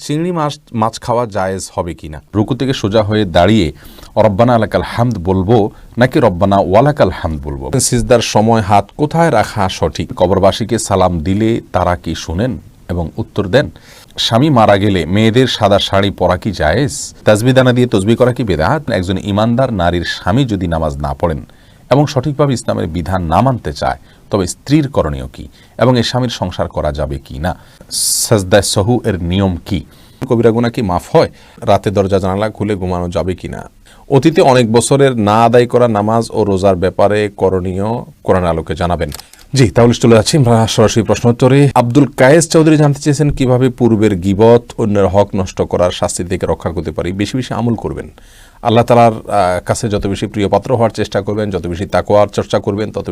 চিংড়ি মাছ খাওয়া জায়েজ হবে কিনা, রুকু থেকে সোজা হয়ে দাঁড়িয়ে রব্বানা লাকাল হামদ বলবো নাকি রব্বানা ওয়ালাকাল হামদ বলবো? সিজদার সময় হাত কোথায় রাখা সঠিক? কবরবাসীকে সালাম দিলে তারা কি শুনেন এবং উত্তর দেন? স্বামী মারা গেলে মেয়েদের সাদা শাড়ি পরা কি জায়েজ? তাসবিহ দানা দিয়ে তসবিহ করা কি বিদআত? একজন ইমানদার নারীর স্বামী যদি নামাজ না পড়েন এবং সঠিকভাবে ইসলামের বিধান না মানতে চায় তবে স্ত্রীর করণীয় কি এবং এই স্বামীর সংসার করা যাবে কি না? সাজদায়ে সাহু এর নিয়ম কি? কবিরা গুনাহ কি মাফ হয়? রাতে দরজা জানালা খুলে ঘুমানো যাবে কিনা? অতীতে অনেক বছরের না আদায় করা নামাজ ও রোজার ব্যাপারে করণীয় কোরআন আলোকে জানাবেন। জি, তাহলে চলে যাচ্ছি আমরা সরাসরি প্রশ্ন উত্তরে। আব্দুল কায়েস চৌধুরী জানতে চেয়েছেন কিভাবে পূর্বের গীবত, অন্যের হক নষ্ট করার শাস্তি থেকে রক্ষা করতে পারি। বেশি বেশি আমল করবেন, আল্লাহ তাআলার কাছে যত বেশি প্রিয়পাত্র হওয়ার চেষ্টা করবেন, যত বেশি তাকওয়ার চর্চা করবেন, যত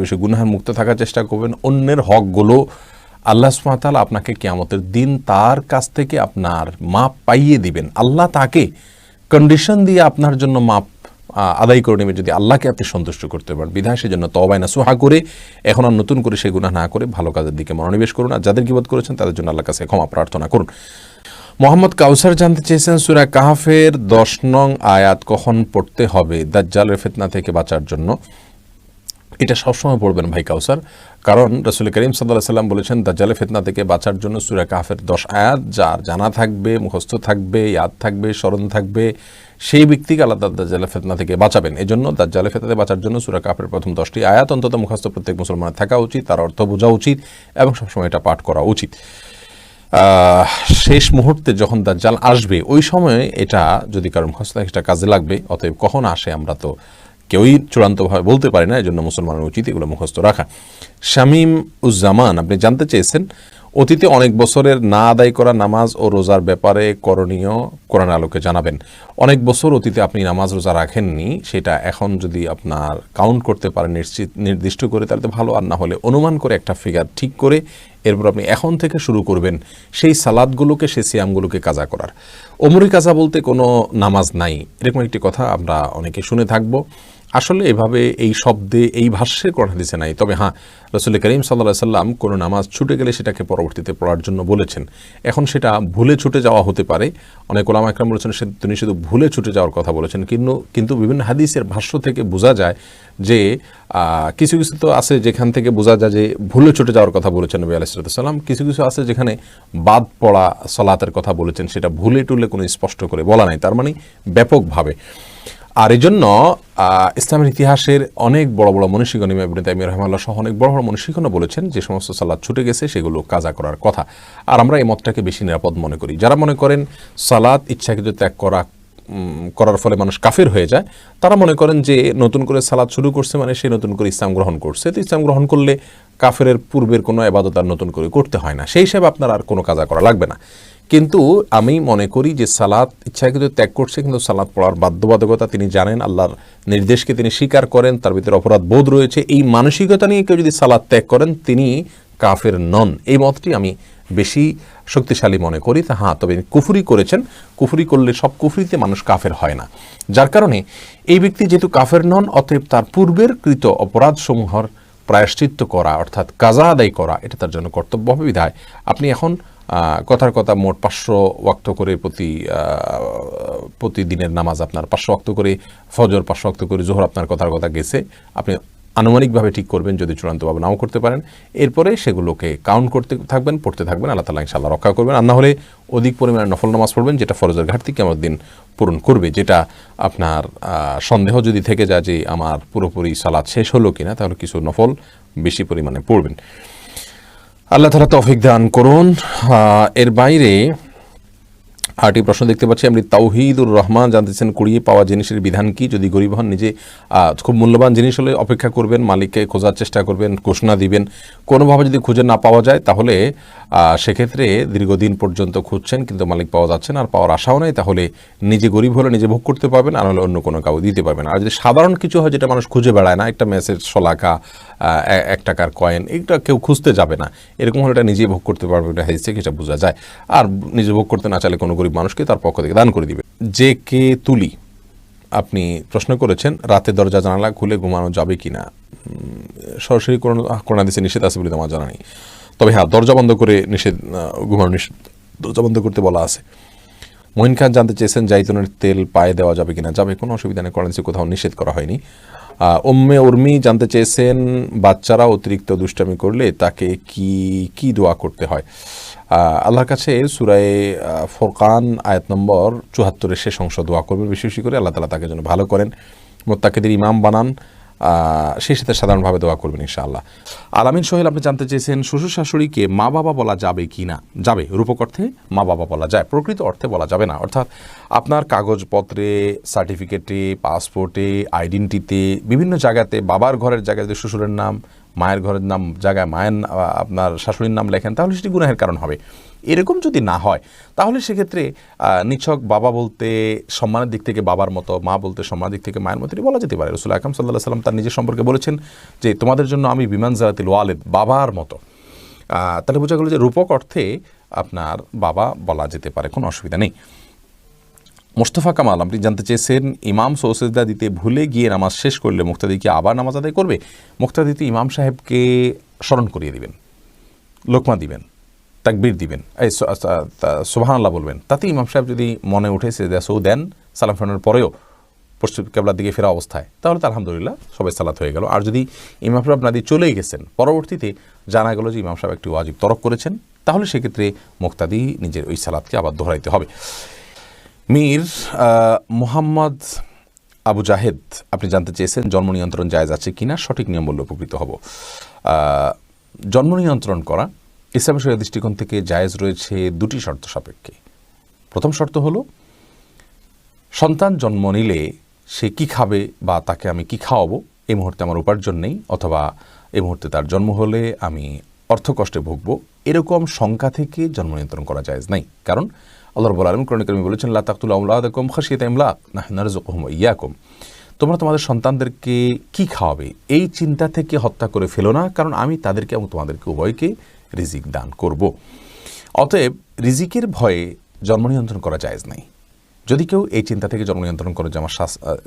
বেশি গুনাহের মুক্ত থাকার চেষ্টা করবেন। অন্যের হকগুলো আল্লাহ সুবহানাহু ওয়া তাআলা আপনাকে কিয়ামতের দিন তার কাছ থেকে আপনার মাপ পাইয়ে দিবেন। আল্লাহ তাকে কন্ডিশন দিয়ে আপনার জন্য মাপ আদায় করে নেবে যদি আল্লাহকে আপনি সন্তুষ্ট করতে পারেন। বিধায় সেজন্য তওবা নাসুহা করে এখন আর নতুন করে সেই গুনাহ না করে ভালো কাজের দিকে মনোনিবেশ করুন। আর যাদের গীবত করেছেন তাদের জন্য আল্লাহর কাছে ক্ষমা প্রার্থনা করুন। মোহাম্মদ কাউসার জানতে চেয়েছেন সূরা কাহফের 10 নং আয়াত কখন পড়তে হবে দাজ্জালের ফিতনা থেকে বাঁচার জন্য? এটা সবসময় পড়বেন ভাই কাউসার, কারণ রাসূল করিম সাল্লাল্লাহু আলাইহি ওয়াসাল্লাম বলেছেন দাজ্জালের ফিতনা থেকে বাঁচার জন্য সূরা কাহফের 10 আয়াত যার জানা থাকবে, মুখস্থ থাকবে, ইয়াদ থাকবে, স্মরণ থাকবে, সেই ব্যক্তিকে আল্লাহ দাজ্জালের ফিতনা থেকে বাঁচাবেন। এজন্য দাজ্জালের ফিতনা থেকে বাঁচার জন্য সূরা কাহফের প্রথম 10টি আয়াত অন্তত মুখস্থ প্রত্যেক মুসলমানের থাকা উচিত, তার অর্থ বোঝা উচিত এবং সবসময় এটা পাঠ করা উচিত। শেষ মুহূর্তে যখন দাজ্জাল আসবে ওই সময়ে এটা যদি কারণ মুখস্থ থাকে সেটা কাজে লাগবে। অতএব কখন আসে আমরা তো কেউই চূড়ান্তভাবে বলতে পারি না, এই জন্য মুসলমানের উচিত এগুলো মুখস্থ রাখা। শামীম উজ্জামান আপনি জানতে চেয়েছেন অতীতে অনেক বছরের না আদায় করা নামাজ ও রোজার ব্যাপারে করণীয় কোরআন আলোকে জানাবেন। অনেক বছর অতীতে আপনি নামাজ রোজা রাখেননি, সেটা এখন যদি আপনার কাউন্ট করতে পারেন নির্দিষ্ট করে তাহলে তো ভালো, আর না হলে অনুমান করে একটা ফিগার ঠিক করে এরপর আপনি এখন থেকে শুরু করবেন সেই সালাদগুলোকে, সেই সিয়ামগুলোকে কাজা করার। ওমরি কাজা বলতে কোনো নামাজ নাই, এরকম একটি কথা আমরা অনেকে শুনে থাকবো। আসলে এভাবে এই শব্দে এই ভাষ্যে কোরআন হাদিসে নাই। তবে হ্যাঁ, রাসূল করিম সাল্লাল্লাহু আলাইহি সাল্লাম কোনো নামাজ ছুটে গেলে সেটাকে পরবর্তীতে পড়ার জন্য বলেছেন। এখন সেটা ভুলে ছুটে যাওয়া হতে পারে, অনেক ওলামা একরাম বলেছেন তিনি শুধু ভুলে ছুটে যাওয়ার কথা বলেছেন, কিন্তু বিভিন্ন হাদিসের ভাষ্য থেকে বোঝা যায় যে কিছু কিছু তো আছে যেখান থেকে বোঝা যায় যে ভুলে ছুটে যাওয়ার কথা বলেছেন নবী আলাইহিস সালাম, কিছু কিছু আছে যেখানে বাদ পড়া সালাতের কথা বলেছেন, সেটা ভুলে টুলে কোনো স্পষ্ট করে বলা নাই, তার মানে ব্যাপকভাবে। আর এই জন্য ইসলামের ইতিহাসের অনেক বড় বড় মনীষীগণ, ইমাম ইবনে তাইমিয়া রাহিমাহুল্লাহ সহ অনেক বড় বড় মনীষীগণও বলেছেন যে সমস্ত সালাত ছুটে গেছে সেগুলো কাজা করার কথা। আর আমরা এই মতটাকে বেশি নিরাপদ মনে করি। যারা মনে করেন সালাত ইচ্ছাকৃত ত্যাগ করার ফলে মানুষ কাফের হয়ে যায়, তারা মনে করেন যে নতুন করে সালাত শুরু করছে মানে সে নতুন করে ইসলাম গ্রহণ করছে, তো ইসলাম গ্রহণ করলে কাফেরের পূর্বের কোনো ইবাদত আর নতুন করে করতে হয় না, সেই হিসাবে আপনার আর কোনো কাজা করা লাগবে না। কিন্তু আমি মনে করি যে সালাত ইচ্ছাকৃত ত্যাগ করছে, কিন্তু সালাত পড়ার বাধ্যবাধকতা তিনি জানেন, আল্লাহর নির্দেশকে তিনি স্বীকার করেন, তার ভিতরে অপরাধ বোধ রয়েছে, এই মানসিকতা নিয়ে কেউ যদি সালাত ত্যাগ করেন তিনি কাফের নন। এই মতটি আমি বেশি শক্তিশালী মনে করি। তা হ্যাঁ, তবে কুফরি করেছেন, কুফরি করলে সব কুফরিতে মানুষ কাফের হয় না, যার কারণে এই ব্যক্তি যেহেতু কাফের নন, অতএব তার পূর্বের কৃত অপরাধসমূহের প্রায়শ্চিত্ত করা অর্থাৎ কাজা আদায় করা এটা তার জন্য কর্তব্য হবে। বিধায় আপনি এখন কথার কথা মোট 500 ওয়াক্ত করে প্রতিদিনের নামাজ আপনার 500 ওয়াক্ত করে, ফজর 500 ওয়াক্ত করে, জোহর আপনার কথার কথা গেছে, আপনি আনুমানিকভাবে ঠিক করবেন, যদি চূড়ান্তভাবে নাও করতে পারেন। এরপরে সেগুলোকে কাউন্ট করতে থাকবেন, পড়তে থাকবেন, আল্লাহ তাআলা ইনশাআল্লাহ রক্ষা করবেন। আর না হলে অধিক পরিমাণে নফল নামাজ পড়বেন, যেটা ফরজের ঘাটতি কিয়ামত দিন পূরণ করবে। যেটা আপনার সন্দেহ যদি থেকে যায় যে আমার পুরোপুরি সালাত শেষ হলো কিনা, তাহলে কিছু নফল বেশি পরিমাণে পড়বেন। আল্লাহ তাআলা তৌফিক দান করুন। এর বাইরে আরেকটি প্রশ্ন দেখতে পাচ্ছি আমি, তাওহিদুর রহমান জানতেছেন কুড়িয়ে পাওয়া জিনিসের বিধান কি? যদি গরিব হন, নিজে খুব মূল্যবান জিনিস হলে অপেক্ষা করবেন, মালিককে খোঁজার চেষ্টা করবেন, ঘোষণা দিবেন। কোনোভাবে যদি খুঁজে না পাওয়া যায় তাহলে সেক্ষেত্রে দীর্ঘদিন পর্যন্ত খুঁজছেন কিন্তু মালিক পাওয়া যাচ্ছে না, আর পাওয়ার আশাও নেই, তাহলে নিজে গরিব হলে নিজে ভোগ করতে পারবেন, আর হলে অন্য কোনো কাউ দিতে পারবেন। আর যদি সাধারণ কিছু হয় যেটা মানুষ খুঁজে বেড়ায় না, একটা মেসেজ, শলাকা, 1 টাকার কয়েন, এটা কেউ খুঁজতে যাবে না, এরকম হলে এটা নিজেই ভোগ করতে পারবে, এটা হাদিস থেকে সেটা বোঝা যায়। আর নিজে ভোগ করতে না চাইলে কোনো গরিব মানুষকে তার পক্ষ থেকে দান করে দিবে। যে কে তুলি আপনি প্রশ্ন করেছেন রাতে দরজা জানালা খুলে ঘুমানো যাবে কিনা? সরাসরি কোরআন হাদিসে নিষেধ আছে বলে আমার জানা নেই, তবে হ্যাঁ, দরজা বন্ধ করে ঘুমানো নিষেধ দরজা বন্ধ করতে বলা আছে। মঈন খান জানতে চেয়েছেন জাইতুনের তেল পায়ে দেওয়া যাবে কিনা। যাবে, কোনো অসুবিধা নেই, কোরআনে কোথাও নিষেধ করা হয়নি। উম্মে উর্মি জানতে চেয়েছেন বাচ্চারা অতিরিক্ত দুষ্টামি করলে তাকে কি কি দোয়া করতে হয়। আল্লাহর কাছে সূরায়ে ফুরকান আয়াত নম্বর ৭৪ শেষ অংশ দোয়া করবে বেশি বেশি করে, আল্লাহ তাআলা তাকে যেন ভালো করেন, মুত্তাকিদের ইমাম বানান, সেই সাথে সাধারণভাবে দোয়া করবেন ইনশাআল্লাহ। আলামিন সোহেল আপনি জানতে চেয়েছেন শ্বশুর শাশুড়িকে মা বাবা বলা যাবে কি না। যাবে, রূপক অর্থে মা বাবা বলা যায়, প্রকৃত অর্থে বলা যাবে না। অর্থাৎ আপনার কাগজপত্রে, সার্টিফিকেটে, পাসপোর্টে, আইডেন্টিতে, বিভিন্ন জায়গাতে বাবার ঘরের জায়গায় যদি শ্বশুরের নাম, মায়ের ঘরের নাম জায়গায় মায়ের আপনার শাশুড়ির নাম লেখেন, তাহলে সেটি গুনাহের কারণ হবে। এরকম যদি না হয় তাহলে সেক্ষেত্রে নিছক বাবা বলতে সম্মানের দিক থেকে বাবার মতো, মা বলতে সম্মানের দিক থেকে মায়ের মতোই বলা যেতে পারে। রাসূল আকরাম সাল্লাল্লাহু আলাইহি ওয়াসাল্লাম তার নিজের সম্পর্কে বলেছেন যে তোমাদের জন্য আমি বিমানজালাতিল ওয়ালিদ, বাবার মতো। তাহলে বোঝা গেল যে রূপক অর্থে আপনার বাবা বলা যেতে পারে, কোনো অসুবিধা নেই। মোস্তফা কামাল আপনি জানতে চেয়েছেন ইমাম সৌসেজদা দিতে ভুলে গিয়ে নামাজ শেষ করলে মুক্তাদি কি আবার নামাজ আদায় করবে। মুক্তাদিতে ইমাম সাহেবকে স্মরণ করিয়ে দিবেন, লোকমা দিবেন, তাকবীর দিবেন, এই সুবহানাল্লাহ বলবেন। তাতে ইমাম সাহেব যদি মনে উঠে সেজদা সৌ দেন সালাম ফেরানোর পরেও পশ্চিম কিবলার দিকে ফেরা অবস্থায়, তাহলে তো আলহামদুলিল্লাহ সবাই সালাত হয়ে গেল। আর যদি ইমাম সাহেব আপনাদের চলেই গেছেন, পরবর্তীতে জানা গেল যে ইমাম সাহেব একটি ওয়াজিব তরক করেছেন, তাহলে সেক্ষেত্রে মুক্তাদি নিজের ওই সালাতকে আবার দোহরাইতে হবে। মীর মোহাম্মদ আবু জাহেদ আপনি জানতে চেয়েছেন জন্ম নিয়ন্ত্রণ জায়েজ আছে কিনা, সঠিক নিয়ম বললে উপকৃত হব। জন্ম নিয়ন্ত্রণ করা ইসলামের শরীয়ত দৃষ্টিকোণ থেকে জায়েজ রয়েছে দুটি শর্ত সাপেক্ষে। প্রথম শর্ত হলো সন্তান জন্ম নিলে সে কি খাবে বা তাকে আমি কি খাওয়াবো, এই মুহূর্তে আমার উপার্জন নেই, অথবা এই মুহূর্তে তার জন্ম হলে আমি অর্থকষ্টে ভুগবো, এরকম শঙ্কা থেকে জন্ম নিয়ন্ত্রণ করা জায়েজ নাই। কারণ আল্লাহ রাব্বুল আলামিন কোরআনে কারিমে বলেছেন লা তাকতুলু আওলাদাকুম খাশিয়াতা ইমলাক নাহনু নারযুকুহুম ওয়া ইয়াকুম, তোমরা তোমাদের সন্তানদেরকে কি খাওয়াবে এই চিন্তা থেকে হত্যা করে ফেলো না, কারণ আমি তাদেরকে এবং তোমাদেরকে উভয়কে রিজিক দান করব। অতএব রিজিকের ভয়ে জন্ম নিয়ন্ত্রণ করা জায়েজ নাই। যদি কেউ এই চিন্তা থেকে জন্ম নিয়ন্ত্রণ করে যে আমার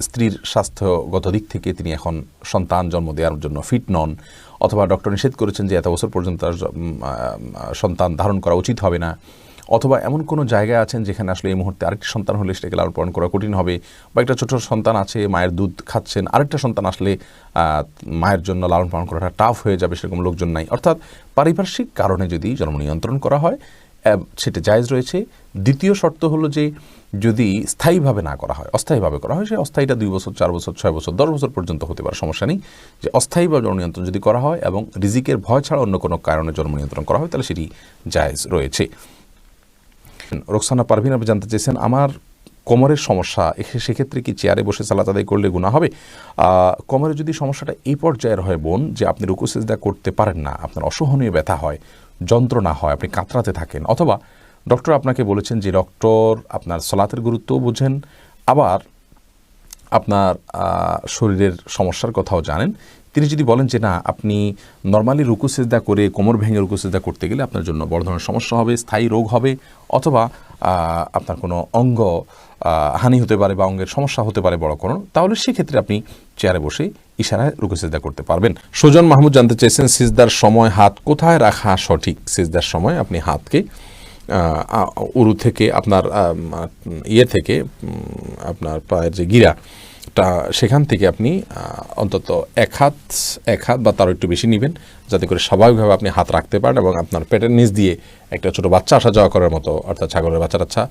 স্ত্রীর স্বাস্থ্যগত দিক থেকে তিনি এখন সন্তান জন্ম দেওয়ার জন্য ফিট নন, অথবা ডক্টর নিষেধ করেছেন যে এত বছর পর্যন্ত তার সন্তান ধারণ করা উচিত হবে না, অথবা এমন কোনো জায়গায় আছেন যেখানে আসলে এই মুহূর্তে আরেকটি সন্তান হলে সেটাকে লালন পালন করা কঠিন হবে, বা একটা ছোট সন্তান আছে মায়ের দুধ খাচ্ছেন, আরেকটা সন্তান আসলে মায়ের জন্য লালন পালন করাটা টাফ হয়ে যাবে, সেরকম লোকজন নাই, অর্থাৎ পারিপার্শ্বিক কারণে যদি জন্ম নিয়ন্ত্রণ করা হয় সেটা জায়েজ রয়েছে। দ্বিতীয় শর্ত হলো যে যদি স্থায়ীভাবে না করা হয়, অস্থায়ীভাবে করা হয়, সে অস্থায়ীটা 2 বছর, 4 বছর, 6 বছর, 10 বছর পর্যন্ত হতে পারে, সমস্যা নেই। যে অস্থায়ীভাবে জন্ম নিয়ন্ত্রণ যদি করা হয় এবং রিজিকের ভয় ছাড়া অন্য কোনো কারণে জন্ম নিয়ন্ত্রণ করা হয়, তাহলে সেটি জায়েজ রয়েছে। রোকসানা পারভিন আপনি জানতে চেয়েছেন আমার কোমরের সমস্যা, সেক্ষেত্রে কি চেয়ারে বসে সালাত আদায় করলে গুনাহ হবে। কোমরে যদি সমস্যাটা এই পর্যায়ের হয় বোন যে আপনি রুকু সিজদা করতে পারেন না, আপনার অসহনীয় ব্যথা হয়, যন্ত্রণা হয়, আপনি কাতরাতে থাকেন, অথবা ডক্টর আপনাকে বলেছেন যে ডক্টর আপনার সালাতের গুরুত্বও বোঝেন, আবার আপনার শরীরের সমস্যার কথাও জানেন, তিনি যদি বলেন যে না আপনি নর্মালি রুকু সিজদা করে কোমর ভেঙে রুকু সিজদা করতে গেলে আপনার জন্য বড় ধরনের সমস্যা হবে, স্থায়ী রোগ হবে, অথবা আপনার কোনো অঙ্গ হানি হতে পারে বা অঙ্গের সমস্যা হতে পারে বড় কোনো, তাহলে সেক্ষেত্রে আপনি চেয়ারে বসে ইশারায় রুকু সিজদা করতে পারবেন। সুজন মাহমুদ জানতে চেয়েছেন সিজদার সময় হাত কোথায় রাখা সঠিক। সিজদার সময় আপনি হাতকে উরু থেকে আপনার থেকে আপনার পায়ের যে গিরাটা সেখান থেকে আপনি অন্তত এক হাত বা তারও একটু বেশি নেবেন, যাতে করে স্বাভাবিকভাবে আপনি হাত রাখতে পারেন এবং আপনার পেটের নিচ দিয়ে একটা ছোটো বাচ্চা আসা যাওয়া করার মতো, অর্থাৎ ছাগলের বাচ্চা টাচ্ছা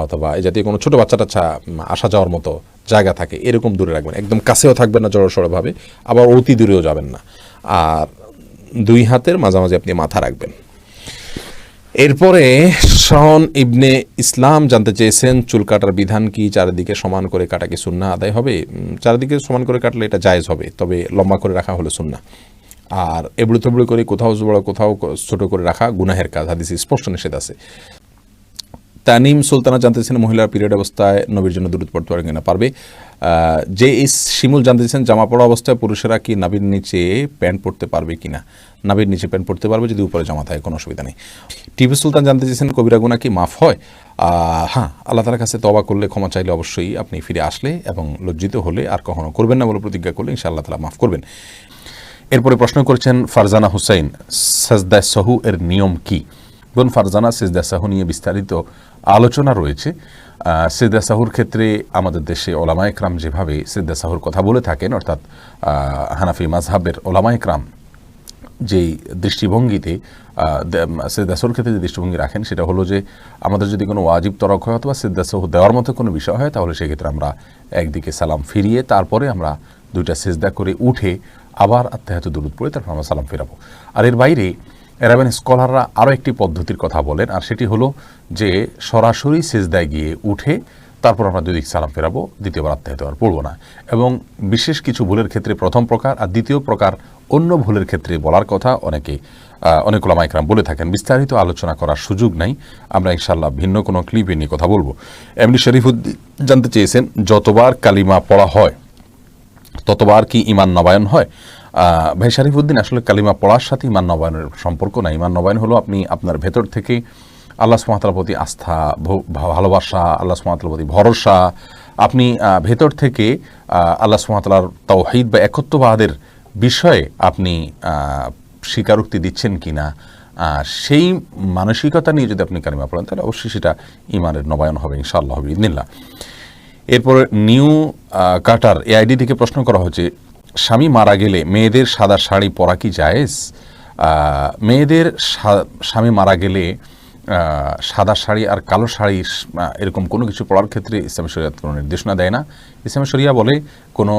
অথবা এই জাতীয় কোনো ছোটো বাচ্চা টাচ্ছা আসা যাওয়ার মতো জায়গা থাকে এরকম দূরে রাখবেন, একদম কাছেও থাকবেন না জড়সড়ভাবে, আবার অতি দূরেও যাবেন না, আর 2 হাতের মাঝামাঝি আপনি মাথা রাখবেন। এরপরে শন ইবনে ইসলাম জানতে চেয়েছেন চুল কাটার বিধান কি, চারিদিকে সমান করে কাটা কি সুন্নাহ আদায় হবে। চারিদিকে সমান করে কাটলে এটা জায়েজ হবে, তবে লম্বা করে রাখা হলো সুন্নাহ, আর এবড়ো থেবড়ো করে কোথাও বড় কোথাও ছোট করে রাখা গুনাহের কাজ, হাদিসে স্পষ্ট নিষেধ আছে। তানিম সুলতানা জানতেছেন মহিলার পিরিয়ড অবস্থায় নবীর জন্য দুরূদ পড়তে পারে কিনা, পারবে। যে শিমুল জানতে চেয়েছেন জামা পড়া অবস্থায় পুরুষেরা কি নাভির নিচে প্যান্ট পরতে পারবে কিনা। নাভির নিচে প্যান্ট পরতে পারবে যদি উপরে জামা থাকে, কোনো অসুবিধা নেই। টিপু সুলতান জানতে চেয়েছেন কবিরা গুনাহ কি মাফ হয়। হ্যাঁ, আল্লাহ তাআলার কাছে তওবা করলে, ক্ষমা চাইলে অবশ্যই আপনি ফিরে আসলে এবং লজ্জিত হলে আর কখনো করবেন না বলে প্রতিজ্ঞা করলে ইনশাআল্লাহ তাআলা মাফ করবেন। এরপরে প্রশ্ন করেছেন ফারজানা হুসাইন সাজদায়ে সাহু এর নিয়ম কি। বোন ফারজানা, সিজদা সাহু নিয়ে বিস্তারিত আলোচনা রয়েছে। সিজদা সাহুর ক্ষেত্রে আমাদের দেশে ওলামা একরাম যেভাবে সিজদা সাহুর কথা বলে থাকেন, অর্থাৎ হানাফি মাযহাবের ওলামা একরাম যেই দৃষ্টিভঙ্গিতে সিজদা সাহুর ক্ষেত্রে যে দৃষ্টিভঙ্গি রাখেন সেটা হলো যে আমাদের যদি কোনো ওয়াজিব তরক হয় অথবা সিজদা সাহু দেওয়ার মতো কোনো বিষয় হয়, তাহলে সেক্ষেত্রে আমরা একদিকে সালাম ফিরিয়ে তারপরে আমরা দুইটা সিজদা করে উঠে আবার আত্তাহিয়াতু দুরূদ পড়ে তারপর আমরা সালাম ফেরাবো। আর এর বাইরে এরাবেন স্কলাররা আরও একটি পদ্ধতির কথা বলেন, আর সেটি হলো যে সরাসরি সিজদায় গিয়ে উঠে তারপর আমরা দুই দিক সালাম ফেরাবো, দ্বিতীয়বার আত্তাহিয়াতু আর পড়বো না। এবং বিশেষ কিছু ভুলের ক্ষেত্রে প্রথম প্রকার, আর দ্বিতীয় প্রকার অন্য ভুলের ক্ষেত্রে বলার কথা অনেক ওলামা ইকরাম বলে থাকেন। বিস্তারিত আলোচনা করার সুযোগ নাই, আমরা ইনশাআল্লাহ ভিন্ন কোনো ক্লিপে নিয়ে কথা বলবো। এমনি শরীফুদ্দিন জানতে চেয়েছেন, যতবার কালিমা পড়া হয় ততবার কি ঈমান নবায়ন হয়? ভাই শরীফুদ্দিন, আসলে কালিমা পড়ার সাথে ঈমান নবায়নের সম্পর্ক নাই। ঈমান নবায়ন হলো আপনি আপনার ভেতর থেকে আল্লাহ সুবহানাহু ওয়া তাআলার প্রতি আস্থা, ভালোবাসা, আল্লাহ সুবহানাহু ওয়া তাআলার প্রতি ভরসা, আপনি ভেতর থেকে আল্লাহ সুবহানাহু ওয়া তাআলার তাওহীদ বা একত্ববাদের বিষয়ে আপনি স্বীকারোক্তি দিচ্ছেন কিনা, সেই মানসিকতা নিয়ে যদি আপনি কালিমা পড়েন তাহলে অবশ্যই সেটা ঈমানের নবায়ন হবে ইনশাআল্লাহ বিইذনিল্লাহ। এরপরে নিউ কাটার এআইডি থেকে প্রশ্ন করা হচ্ছে, স্বামী মারা গেলে মেয়েদের সাদা শাড়ি পরা কি জায়েজ? মেয়েদের স্বামী মারা গেলে সাদা শাড়ি আর কালো শাড়ি এরকম কোনো কিছু পরার ক্ষেত্রে ইসলামী শরিয়াত কোনো নির্দেশনা দেয় না। ইসলামী শরিয়া বলে কোনো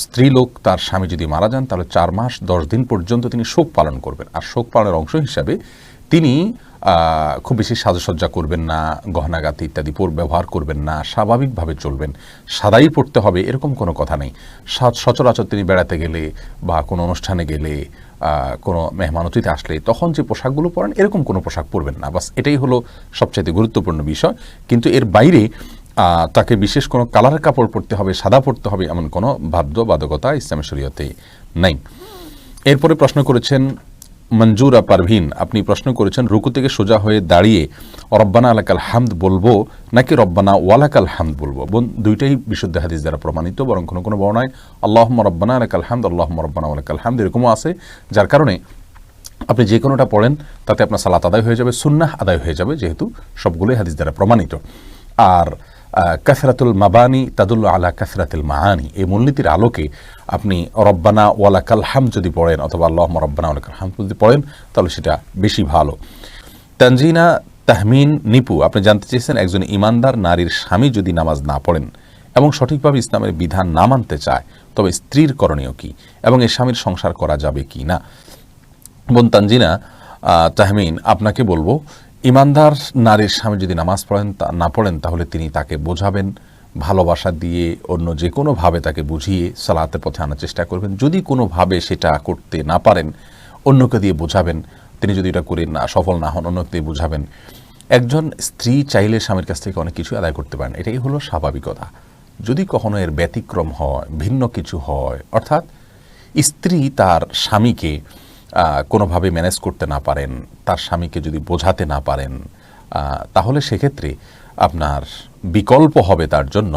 স্ত্রী লোক তার স্বামী যদি মারা যান তাহলে 4 মাস 10 দিন পর্যন্ত তিনি শোক পালন করবেন, আর শোক পালনের অংশ হিসাবে তিনি খুব বেশি সাজসজ্জা করবেন না, গহনাগাতি ইত্যাদি ব্যবহার করবেন না, স্বাভাবিকভাবে চলবেন। সাদাই পড়তে হবে এরকম কোনো কথা নেই। সচরাচর তিনি বেড়াতে গেলে বা কোনো অনুষ্ঠানে গেলে, কোনো মেহমান অতিথি আসলে তখন যে পোশাকগুলো পরেন এরকম কোনো পোশাক পরবেন না, বাস এটাই হলো সবচাইতে গুরুত্বপূর্ণ বিষয়। কিন্তু এর বাইরে তাকে বিশেষ কোনো কালারের কাপড় পরতে হবে, সাদা পরতে হবে এমন কোনো বাধ্যবাধকতা ইসলামী শরীয়তে নাই। এরপরে প্রশ্ন করেছেন মঞ্জুরা পারভিন, আপনি প্রশ্ন করেছেন রুকু থেকে সোজা হয়ে দাঁড়িয়ে রব্বানা আলাকাল হামদ বলবো নাকি রব্বানা ওয়ালাকাল হামদ বলবো? দুইটাই বিশুদ্ধ হাদিস দ্বারা প্রমাণিত, বরং কোনো কোনো বর্ণায় আল্লাহুম্মা রব্বানা আলাকাল হামদ, আল্লাহুম্মা রব্বানা ওয়ালাকাল হামদ এরকমও আছে, যার কারণে আপনি যে কোনোটা পড়েন তাতে আপনার সালাত আদায় হয়ে যাবে, সুন্নাহ আদায় হয়ে যাবে, যেহেতু সবগুলোই হাদিস দ্বারা প্রমাণিত। আর কাসরাতুল মাবানি তাদুল্লু আলা কাসরাতুল মাআনি, এই মূলনীতির আলোকে আপনি রব্বানা ওয়ালাকাল হামদ যদি পড়েন অথবা আল্লাহুম্মা রব্বানা ওয়ালাকাল হামদ যদি পড়েন তাহলে সেটা বেশি ভালো। তানজিনা তাহমিন নিপু, আপনি জানতে চেয়েছেন একজন ইমানদার নারীর স্বামী যদি নামাজ না পড়েন এবং সঠিকভাবে ইসলামের বিধান না মানতে চায় তবে স্ত্রীর করণীয় কি এবং এর স্বামীর সংসার করা যাবে কি না? বোন তানজিনা তাহমিন, আপনাকে বলবো ইমানদার নারীর স্বামী যদি নামাজ না পড়েন তাহলে তিনি তাকে বোঝাবেন, ভালোবাসা দিয়ে অন্য যে কোনোভাবে তাকে বুঝিয়ে সালাতের পথে আনার চেষ্টা করবেন। যদি কোনোভাবে সেটা করতে না পারেন অন্যকে দিয়ে বোঝাবেন, তিনি যদি এটা করে না সফল না হন অন্যকে দিয়ে বোঝাবেন। একজন স্ত্রী চাইলে স্বামীর কাছ থেকে অনেক কিছু আদায় করতে পারেন, এটাই হলো স্বাভাবিকতা। যদি কখনো এর ব্যতিক্রম হয়, ভিন্ন কিছু হয়, অর্থাৎ স্ত্রী তার স্বামীকে কোনোভাবে ম্যানেজ করতে না পারেন, তার স্বামীকে যদি বোঝাতে না পারেন, তাহলে সেক্ষেত্রে আপনার বিকল্প হবে তার জন্য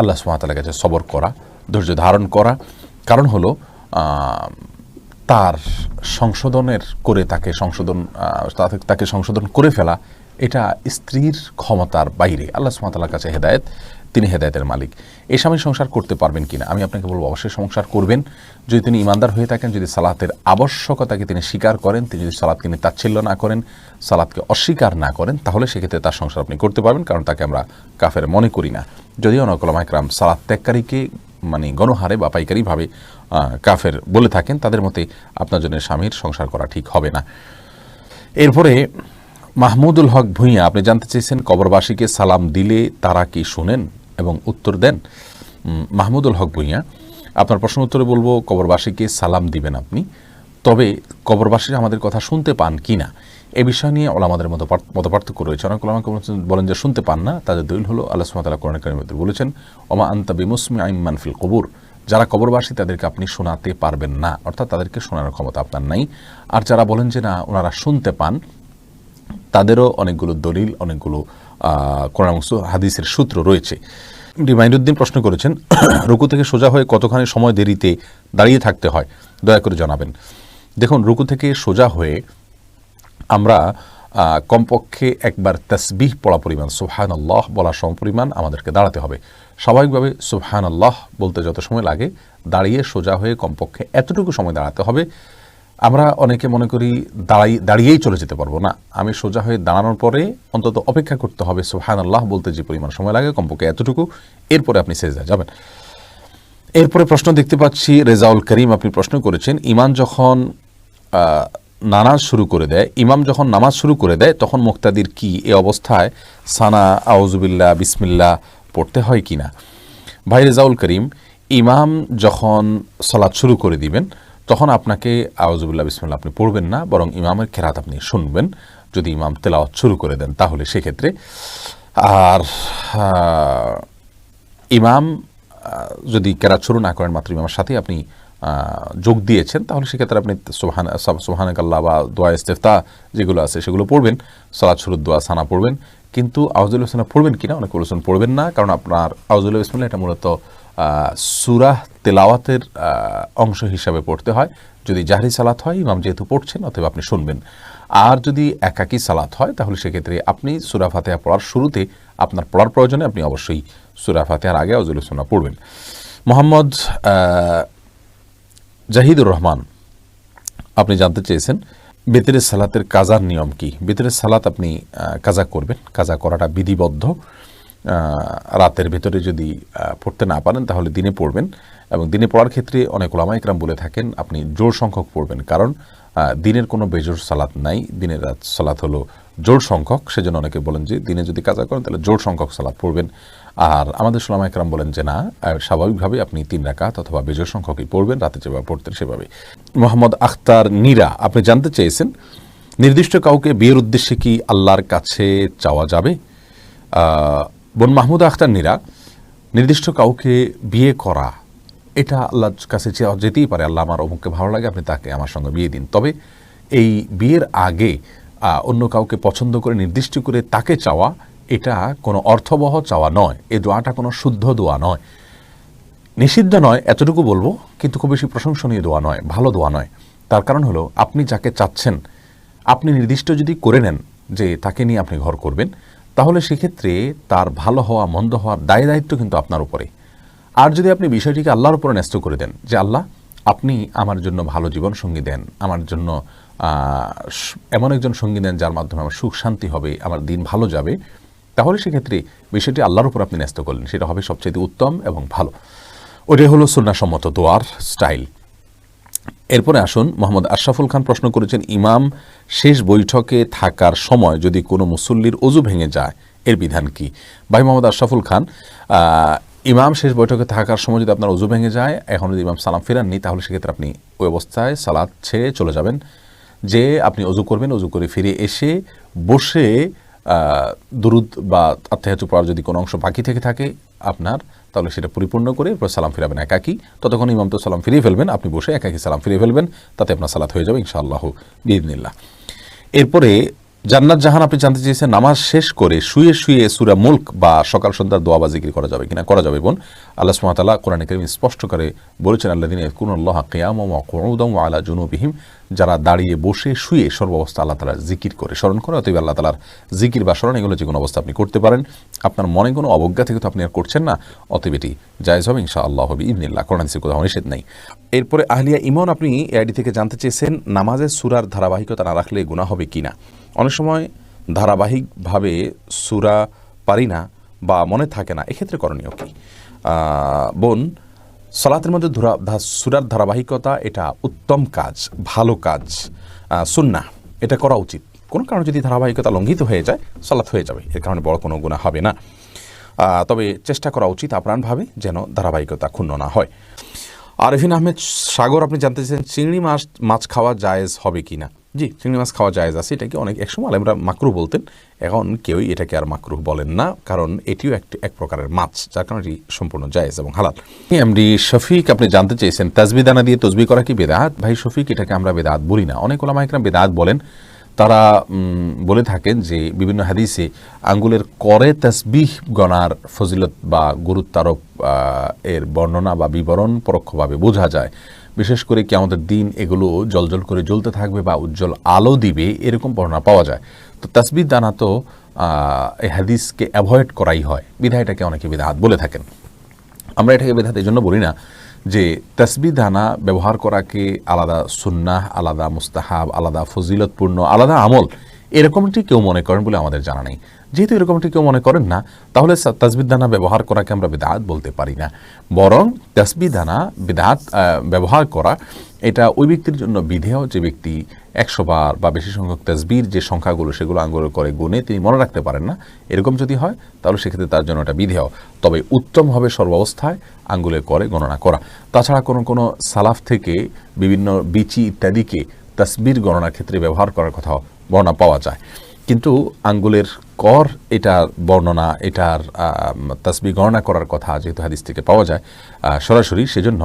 আল্লাহ সুবহানাহু ওয়া তাআলার কাছে সবর করা, ধৈর্য ধারণ করা। কারণ হলো তার সংশোধনের করে তাকে সংশোধন করে ফেলা এটা স্ত্রীর ক্ষমতার বাইরে। আল্লাহ সুবহানাহু ওয়া তাআলার কাছে হেদায়েত, তিনি হেদায়েতের মালিক। এই স্বামী সংসার করতে পারবেন কিনা আমি আপনাকে বলবো অবশ্যই সংসার করবেন, যদি তিনি ইমানদার হয়ে থাকেন, যদি সালাতের আবশ্যকতাকে তিনি স্বীকার করেন, তিনি যদি সালাতকে তিনি তাচ্ছিল্য না করেন, সালাতকে অস্বীকার না করেন, তাহলে সেক্ষেত্রে তার সংসার আপনি করতে পারবেন, কারণ তাকে আমরা কাফের মনে করি না। যদিও অনেক ওলামা ইকরাম সালাত ত্যাগকারীকে মানে গণহারে বা পাইকারিভাবে কাফের বলে থাকেন, তাদের মতে আপনার জন্য স্বামীর সংসার করা ঠিক হবে না। এরপরে মাহমুদুল হক ভূঁইয়া, আপনি জানতে চেয়েছেন কবরবাসীকে সালাম দিলে তারা কি শুনেন এবং উত্তর দেন? মাহমুদুল হক ভূঁইয়া, আপনার প্রশ্ন উত্তরে বলবো কবরবাসীকে সালাম দিবেন আপনি, তবে কবরবাসীরা আমাদের কথা শুনতে পান কি না এ বিষয় নিয়ে ওলামাদের মতপার্থক্য রয়েছে। অনেক ওলামা বলেন যে শুনতে পান না, তাদের দলিল হলো আল্লাহ সুবহানাহু ওয়া তাআলা কোরআন কারীমে বলেছেন ওমা আনতা বিমুসমিআইন মান ফিল কুবুর, যারা কবরবাসী তাদেরকে আপনি শোনাতে পারবেন না, অর্থাৎ তাদেরকে শোনানোর ক্ষমতা আপনার নাই। আর যারা বলেন যে না ওনারা শুনতে পান, তাদেরও অনেকগুলো দলিল, অনেকগুলো কোরআন হাদিসের সূত্র রয়েছে। মাইনুদ্দিন প্রশ্ন করেছেন রুকু থেকে সোজা হয়ে কতখানি সময় দেরিতে দাঁড়িয়ে থাকতে হয়, দয়া করে জানাবেন। দেখুন, রুকু থেকে সোজা হয়ে আমরা কমপক্ষে একবার তাসবিহ পড়া পরিমাণ সুবহানাল্লাহ বলা সমপরিমাণ আমাদেরকে দাঁড়াতে হবে। স্বাভাবিকভাবে সুবহানাল্লাহ বলতে যত সময় লাগে, দাঁড়িয়ে সোজা হয়ে কমপক্ষে এতটুকু সময় দাঁড়াতে হবে। আমরা অনেকে মনে করি দাঁড়িয়েই চলে যেতে পারবো না, আমি সোজা হয়ে দাঁড়ানোর পরে অন্তত অপেক্ষা করতে হবে সুবহানাল্লাহ বলতে যে পরিমাণ সময় লাগে কমপক্ষে এতটুকু, এরপরে আপনি সেজদা যাবেন। এরপরে প্রশ্ন দেখতে পাচ্ছি রেজাউল করিম, আপনি প্রশ্ন করেছেন ইমাম যখন নামাজ শুরু করে দেয় তখন মুক্তাদির কি এ অবস্থায় সানা আউযুবিল্লাহ বিসমিল্লাহ পড়তে হয় কিনা? ভাই রেজাউল করিম, ইমাম যখন সালাত শুরু করে দিবেন তখন আপনাকে আউযুবিল্লাহ বিসমিল্লাহ আপনি পড়বেন না, বরং ইমামের কেরাত আপনি শুনবেন যদি ইমাম তেলাওয়াত শুরু করে দেন তাহলে সেক্ষেত্রে। আর ইমাম যদি কেরাত শুরু না করেন, মাত্র ইমামের সাথে আপনি যোগ দিয়েছেন, তাহলে সেক্ষেত্রে আপনি সুবহানাকাল্লাহ বা দোয়া ইস্তেফতা যেগুলো আছে সেগুলো পড়বেন, সালাত শুরুর দোয়া সানা পড়বেন, কিন্তু আউযুবিল্লাহ বিসমিল্লাহ পড়বেন কিনা অনেক বলেছেন পড়বেন না, কারণ আপনার আউযুবিল্লাহ বিসমিল্লাহ এটা মূলত সূরা তেলাওয়াতের অংশ হিসাবে পড়তে হয়। যদি জাহরি সালাত হয়, ইমাম যেহেতু পড়ছেন অতএব আপনি শুনবেন। আর যদি একাকী সালাত হয় তাহলে সেক্ষেত্রে আপনি সূরা ফাতিহা পড়ার শুরুতে আপনার পড়ার প্রয়োজনে আপনি অবশ্যই সূরা ফাতিহার আগে আউযুবিল্লাহ বিসমিল্লাহ পড়বেন। মোহাম্মদ জাহিদুর রহমান, আপনি জানতে চেয়েছেন বেতরের সালাতের কাজার নিয়ম কি? বেতরের সালাত আপনি কাজা করবেন, কাজা করাটা বিধিবদ্ধ। রাতের ভেতরে যদি পড়তে না পারেন তাহলে দিনে পড়বেন, এবং দিনে পড়ার ক্ষেত্রে অনেক উলামা ইকরাম বলে থাকেন আপনি জোড় সংখ্যক পড়বেন, কারণ দিনের কোনো বেজোড় সালাত নাই, দিনের রাত সালাত হলো জোড় সংখ্যক, সেজন্য অনেকে বলেন যে দিনে যদি কাজা করেন তাহলে জোড় সংখ্যক সালাত পড়বেন। আর আমাদের উলামা ইকরাম বলেন যে না, স্বাভাবিকভাবে আপনি 3 রাকাত অথবা বেজোড় সংখ্যকই পড়বেন, রাতে যেভাবে পড়তেন সেভাবে। মোহাম্মদ আখতার নীরা, আপনি জানতে চেয়েছেন নির্দিষ্ট কাউকে বিয়ের উদ্দেশ্যে কি আল্লাহর কাছে চাওয়া যাবে? বোন মাহমুদা আখতার নীরা, নির্দিষ্ট কাউকে বিয়ে করা এটা আল্লাহর কাছে চাওয়া যেতেই পারে, আল্লাহ আমার অমুককে ভালো লাগে আপনি তাকে আমার সঙ্গে বিয়ে দিন। তবে এই বিয়ের আগে অন্য কাউকে পছন্দ করে নির্দিষ্ট করে তাকে চাওয়া, এটা কোনো অর্থবহ চাওয়া নয়, এই দোয়াটা কোনো শুদ্ধ দোয়া নয়, নিষিদ্ধ নয় এতটুকু বলবো, কিন্তু খুব বেশি প্রশংসনীয় দোয়া নয়, ভালো দোয়া নয়। তার কারণ হলো আপনি যাকে চাচ্ছেন আপনি নির্দিষ্ট যদি করে নেন যে তাকে নিয়ে আপনি ঘর করবেন, তাহলে সেক্ষেত্রে তার ভালো হওয়া মন্দ হওয়ার দায়িত্ব কিন্তু আপনার উপরে। আর যদি আপনি বিষয়টিকে আল্লাহর উপরে ন্যস্ত করে দেন যে আল্লাহ আপনি আমার জন্য ভালো জীবন সঙ্গী দেন, আমার জন্য এমন একজন সঙ্গী দেন যার মাধ্যমে আমার সুখ শান্তি হবে, আমার দিন ভালো যাবে, তাহলে সেক্ষেত্রে বিষয়টি আল্লাহর উপর আপনি ন্যস্ত করলেন, সেটা হবে সবচেয়ে উত্তম এবং ভালো। ওটাই হলো সুন্নাহসম্মত দোয়ার স্টাইল। এরপরে আসুন, মোহাম্মদ আশরাফুল খান প্রশ্ন করেছেন ইমাম শেষ বৈঠকে থাকার সময় যদি কোনো মুসল্লির ওযু ভেঙে যায় এর বিধান কি? ভাই মোহাম্মদ আশরাফুল খান, ইমাম শেষ বৈঠকে থাকার সময় যদি আপনার ওযু ভেঙে যায়, এখন যদি ইমাম সালাম ফেরাননি, তাহলে সেক্ষেত্রে আপনি ওই অবস্থায় সালাত ছেড়ে চলে যাবেন, যে আপনি ওযু করবেন, ওযু করে ফিরে এসে বসে দুরুদ বা আত্তাহিয়াতু পড়ার যদি কোনো অংশ বাকি থেকে থাকে আপনার, তাহলে সেটা পরিপূর্ণ করে এরপর সালাম ফিরাবেন একাকী। ততক্ষণ ইমাম তো সালাম ফিরিয়ে ফেলবেন, আপনি বসে একাকী সালাম ফিরিয়ে ফেলবেন, তাতে আপনার সালাত হয়ে যাবে ইনশাআল্লাহ বিইذনিল্লাহ। এরপরে জান্নাত জাহান, আপনি জানতে চেয়েছেন নামাজ শেষ করে শুয়ে শুয়ে সূরা মুলক বা সকাল সন্ধ্যার দোয়া বা জিকির করা যাবে কিনা? করা যাবে বোন। আল্লাহ সুবহানাহু ওয়া তাআলা কোরআনে কারীমে স্পষ্ট করে বলেছেন আল্লাযীনা ইয়াযকুরুনাল্লাহা কিয়ামান ওয়া কুউদান ওয়া আলা জুনুবিহিম, যারা দাঁড়িয়ে বসে শুয়ে সর্বাবস্থা আল্লাহ তাআলার জিকির করে স্মরণ করে, অতএব আল্লাহ তাআলার জিকির বা স্মরণ এগুলো যে কোনো অবস্থা আপনি করতে পারেন। আপনার মনে কোনো অবজ্ঞা থেকে তো আপনি আর করছেন না, অতএব এটি জায়েজ হবে ইনশাআল্লাহ বিইذনিল্লাহ, কোরআন হাদিসে কোথাও নিষেধ নেই। এরপরে আহলিয়া ইমন, আপনি এআইডি থেকে জানতে চেয়েছেন নামাজের সূরার ধারাবাহিকতা না রাখলে গুনাহ হবে কিনা? অনেক সময় ধারাবাহিকভাবে সূরা পারি না বা মনে থাকে না, এক্ষেত্রে করণীয় কি? বোন, সালাতের মধ্যে সূরার ধারাবাহিকতা এটা উত্তম কাজ, ভালো কাজ, সুন্নাহ, এটা করা উচিত। কোনো কারণে যদি ধারাবাহিকতা লঙ্ঘিত হয়ে যায় সালাত হয়ে যাবে, এর কারণে বড় কোনো গুনাহ হবে না। তবে চেষ্টা করা উচিত আপ্রাণভাবে যেন ধারাবাহিকতা ক্ষুণ্ণ না হয়। আরেফিন আহমেদ সাগর, আপনি জানতে চাইছেন চিংড়ি মাছ খাওয়া জায়েজ হবে কি না? জি, চিংড়ি মাছ খাওয়া জায়েজ আছে। এটাকে অনেক একসময় আলেমরা মাকরুহ বলতেন, এখন কেউই এটাকে আর মাকরুহ বলেন না, কারণ এটিও এক প্রকারের মাছ, যার কারণে এটি সম্পূর্ণ জায়েজ এবং হালাল। এমডি শফিক, আপনি জানতে চেয়েছেন তাসবিহ দানা দিয়ে তসবিহ করা কি বেদাত? ভাই শফিক, এটাকে আমরা বেদাত বলি না। অনেক উলামা ইকরাম বেদাত বলেন, তারা বলে থাকেন যে বিভিন্ন হাদিসে আঙ্গুলের করে তাসবিহ গণার ফজিলত বা গুরুত্ব আরোপ এর বর্ণনা বা বিবরণ পরোক্ষভাবে বোঝা যায়। বিশেষ করে কি আমাদের দিন এগুলো জ্বলজ্বল করে জ্বলতে থাকবে বা উজ্জ্বল আলো দিবে, এরকম বর্ণনা পাওয়া যায়। তো তাসবিহ দানা তো এই হাদিসকে অ্যাভয়েড করাই হয়, বিধায় এটাকে অনেকে বিদআত বলে থাকেন। আমরা এটাকে বিদআত এই জন্য বলি না যে তাসবিহ দানা ব্যবহার করাকে আলাদা সুন্নাহ, আলাদা মুস্তাহাব, আলাদা ফজিলতপূর্ণ, আলাদা আমল এরকমটি কেউ মনে করেন বলে আমাদের জানা নেই। যেহেতু এরকমটি কেউ মনে করেন না, তাহলে তাসবিহ দানা ব্যবহার করাকে আমরা বিদআত বলতে পারি না। বরং তাসবিহ দানা বিদআত ব্যবহার করা এটা ওই ব্যক্তির জন্য বিধেয় যে ব্যক্তি 100 বার বা বেশি সংখ্যক তাসবিহর যে সংখ্যাগুলো সেগুলো আঙ্গুল করে গুণে তিনি মনে রাখতে পারেন না, এরকম যদি হয় তাহলে সেক্ষেত্রে তার জন্য এটা বিধেয়। তবে উত্তম হবে সর্বাবস্থায় আঙ্গুলে করে গণনা করা। তাছাড়া কোনো সালাফ থেকে বিভিন্ন বিচি ইত্যাদিকে তাসবিহর গণনার ক্ষেত্রে ব্যবহার করার কথা বর্ণনা পাওয়া যায়, কিন্তু আঙ্গুলের কর এটার বর্ণনা, এটার তাসবিহ গণনা করার কথা যেহেতু হাদিস থেকে পাওয়া যায় সরাসরি, সেজন্য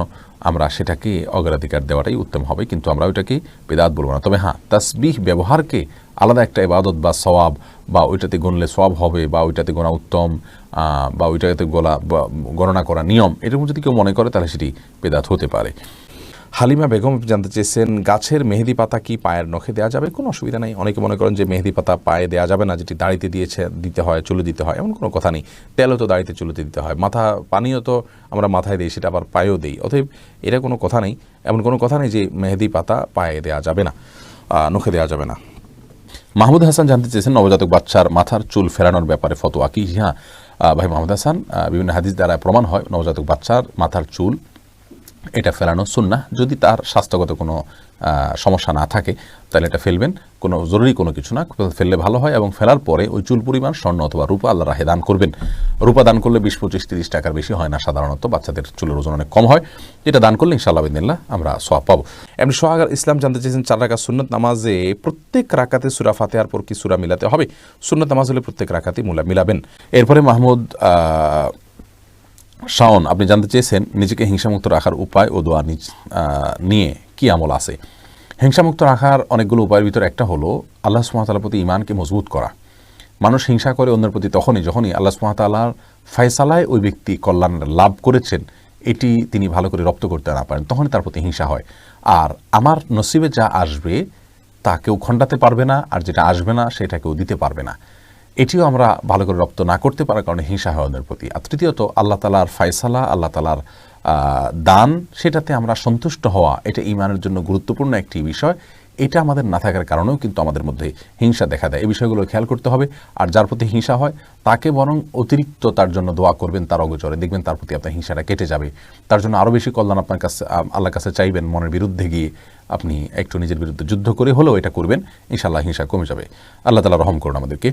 আমরা সেটাকে অগ্রাধিকার দেওয়াটাই উত্তম হবে, কিন্তু আমরা ওইটাকে বিদআত বলবো না। তবে হ্যাঁ, তাসবিহ ব্যবহারকে আলাদা একটা ইবাদত বা সওয়াব, বা ওইটাতে গণলে সওয়াব হবে, বা ওইটাতে গোনা উত্তম, বা ওইটাতে গণনা করা নিয়ম, এরকম যদি কেউ মনে করে তাহলে সেটি বিদআত হতে পারে। হালিমা বেগম জানতে চেয়েছেন, গাছের মেহেদি পাতা কি পায়ের নখে দেওয়া যাবে? কোনো অসুবিধা নেই। অনেকে মনে করেন যে মেহেদি পাতা পায়ে দেওয়া যাবে না, যেটি দাড়িতে দিতে হয়, চুলে দিতে হয়, এমন কোনো কথা নেই। তেলও তো দাড়িতে চুলেতে দিতে হয়, পানিও তো আমরা মাথায় দিই, সেটা আবার পায়েও দিই। অতএব এটা কোনো কথা নেই, এমন কোনো কথা নেই যে মেহেদি পাতা পায়ে দেওয়া যাবে না, নখে দেওয়া যাবে না। মাহমুদ হাসান জানতে চেয়েছেন নবজাতক বাচ্চার মাথার চুল ফেরানোর ব্যাপারে ফতোয়া কি? হ্যাঁ ভাই মাহমুদ হাসান, বিভিন্ন হাদিস দ্বারা প্রমাণ হয় নবজাতক বাচ্চার মাথার চুল এটা ফেলানো সুন্নাহ। যদি তার স্বাস্থ্যগত কোনো সমস্যা না থাকে তাহলে এটা ফেলবেন, কোনো জরুরি কোনো কিছু না, ফেললে ভালো হয়। এবং ফেলার পরে ওই চুল পরিমাণ স্বর্ণ অথবা রূপা আল্লাহর রাহে দান করবেন। রূপা দান করলে 20, 25, 30 টাকার বেশি হয় না সাধারণত, বাচ্চাদের চুলের ওজন অনেক কম হয়। এটা দান করলে ইনশাআল্লাহ বিদিনিল্লাহ আমরা সওয়াব পাবো। এমনি সোহাগার ইসলাম জানতে চেয়েছেন, 4 রাকাত সুন্নত নামাজে প্রত্যেক রাকাতে সূরা ফাতিহার পর কি সূরা মিলাতে হবে? সুন্নত নামাজ হলে প্রত্যেক রাকাতে মিলাবেন। এরপরে মাহমুদ শাওন আপনি জানতে চেয়েছেন নিজেকে হিংসামুক্ত রাখার উপায় ও দোয়া নিয়ে কি আমল আছে। হিংসামুক্ত রাখার অনেকগুলো উপায়ের ভিতরে একটা হলো আল্লাহ সুবহানাহু ওয়া তাআলার প্রতি ঈমানকে মজবুত করা। মানুষ হিংসা করে অন্যের প্রতি যখনই আল্লাহ সুবহানাহু ওয়া তাআলার ফয়সালায় ওই ব্যক্তি কল্যাণ লাভ করেছেন এটি তিনি ভালো করে রপ্ত করতে না পারেন, তখনই তার প্রতি হিংসা হয়। আর আমার নসিবে যা আসবে তা কেউ খণ্ডাতে পারবে না, আর যেটা আসবে না সেটা কেউ দিতে পারবে না, এটিও আমরা ভালো করে রপ্ত না করতে পারার কারণে হিংসা হয় অন্যের প্রতি। আর তৃতীয়ত আল্লাহ তাআলার ফয়সালা, আল্লাহ তাআলার দান, সেটাতে আমরা সন্তুষ্ট হওয়া, এটা ঈমানের জন্য গুরুত্বপূর্ণ একটি বিষয়। এটা আমাদের না থাকার কারণেও কিন্তু আমাদের মধ্যে হিংসা দেখা দেয়। এই বিষয়গুলো খেয়াল করতে হবে। আর যার প্রতি হিংসা হয় তাকে বরং অতিরিক্ত তার জন্য দোয়া করবেন, তার অগোচরে দেখবেন তার প্রতি আপনার হিংসাটা কেটে যাবে। তার জন্য আরও বেশি কল্যাণ আপনার কাছে আল্লাহর কাছে চাইবেন, মনের বিরুদ্ধে গিয়ে আপনি একটু নিজের বিরুদ্ধে যুদ্ধ করে হলেও এটা করবেন, ইনশাআল্লাহ হিংসা কমে যাবে। আল্লাহ তাআলা রহম করুন আমাদেরকে।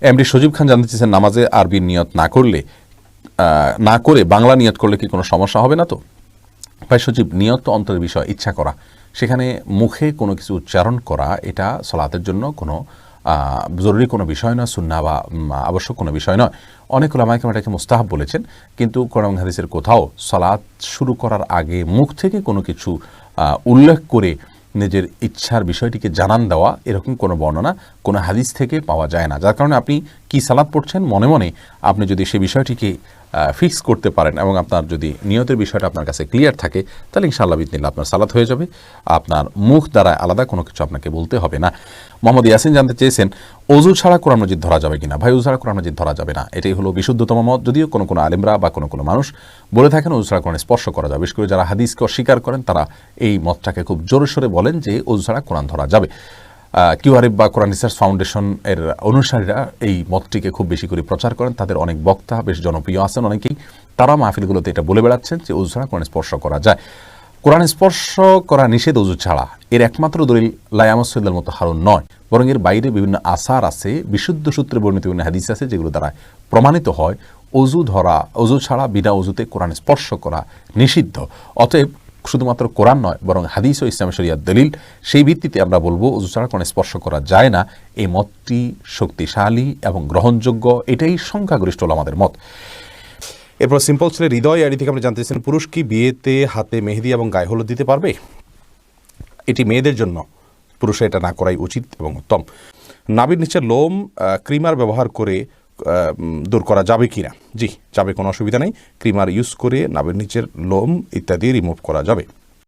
এমডি সজীব খান জানতে চেয়েছেন, নামাজে আরবি নিয়ত না করে বাংলা নিয়ত করলে কি কোনো সমস্যা হবে না? তো ভাই সজীব, নিয়ত তো অন্তরের বিষয়, ইচ্ছা করা, সেখানে মুখে কোনো কিছু উচ্চারণ করা এটা সালাতের জন্য কোনো জরুরি কোনো বিষয় নয়, সুন্নাহ বা আবশ্যক কোনো বিষয় নয়। অনেক উলামায়ে কেরাম এটাকে মুস্তাহাব বলেছেন, কিন্তু কোরআন হাদিসের কোথাও সালাত শুরু করার আগে মুখ থেকে কোনো কিছু উল্লেখ করে নিজের ইচ্ছার বিষয়টিকে জানান দেওয়া এরকম কোনো বর্ণনা কোনো হাদিস থেকে পাওয়া যায় না। যার কারণে আপনি কি সালাত পড়ছেন মনে মনে আপনি যদি সেই বিষয়টিকে ফিক্স করতে পারেন এবং আপনার যদি নিয়তের বিষয়টা আপনার কাছে ক্লিয়ার থাকে, তাহলে ইনশাআল্লাহ বিদিনিল্লাহ আপনার সালাত হয়ে যাবে। আপনার মুখ দ্বারা আলাদা কোনো কিছু আপনাকে বলতে হবে না। মোহাম্মদ ইয়াসিন জানতে চেয়েছেন, ওযু ছাড়া কোরআন মাজিদ ধরা যাবে কিনা? ভাই, ওযু ছাড়া কোরআন মাজিদ ধরা যাবে না, এটাই হলো বিশুদ্ধতম মত। যদিও কোনো আলেমরা বা কোনো মানুষ বলে থাকেন ওযু ছাড়া কোরআন স্পর্শ করা যাবে। বিশেষ করে যারা হাদিসকে অস্বীকার করেন তারা এই মতটাকে খুব জোরে সোরে বলেন যে ওযু ছাড়া কোরআন ধরা যাবে। কিউআরএফ বা কোরআন রিসার্চ ফাউন্ডেশন এর অনুসারীরা এই মতটিকে খুব বেশি করে প্রচার করেন। তাদের অনেক বক্তা বেশ জনপ্রিয় আছেন অনেকেই, তারা মাহফিলগুলোতে এটা বলে বেড়াচ্ছেন যে ওযু ছাড়া কোরআন স্পর্শ করা যায়। কোরআন স্পর্শ করা নিষেধ ওযু ছাড়া, এর একমাত্র দলিল লা ইয়ামাসসু ইল্লাল মুতাহহারুন নয়, বরং এর বাইরে বিভিন্ন আসার আছে, বিশুদ্ধ সূত্রে বর্ণিত বিভিন্ন হাদিস আছে যেগুলো দ্বারা প্রমাণিত হয় ওযু ছাড়া বিনা ওযুতে কোরআন স্পর্শ করা নিষিদ্ধ। অতএব শুধুমাত্র কোরআন নয় বরং হাদিস ও ইসলামী শরিয়ার দলিল, সেই ভিত্তিতে আমরা বলবো ওযু ছাড়া কোরআন স্পর্শ করা যায় না। এই মতটি শক্তিশালী এবং গ্রহণযোগ্য, এটাই সংখ্যাগরিষ্ঠ ওলামাদের মত। এরপর সিম্পল ছেলে হৃদয় আইডি থেকে আপনি জানতে চাইছেন, পুরুষ কি বিয়েতে হাতে মেহেদি এবং গায়ে হলুদ দিতে পারবে? এটি মেয়েদের জন্য, পুরুষের এটা না করাই উচিত এবং উত্তম। নাভির নিচে লোম ক্রিমার ব্যবহার করে দূর করা যাবে কি না? জি, যাবে, কোনো অসুবিধা নেই। ক্রিমার ইউজ করে নাভির নিচের লোম ইত্যাদি রিমুভ করা যাবে।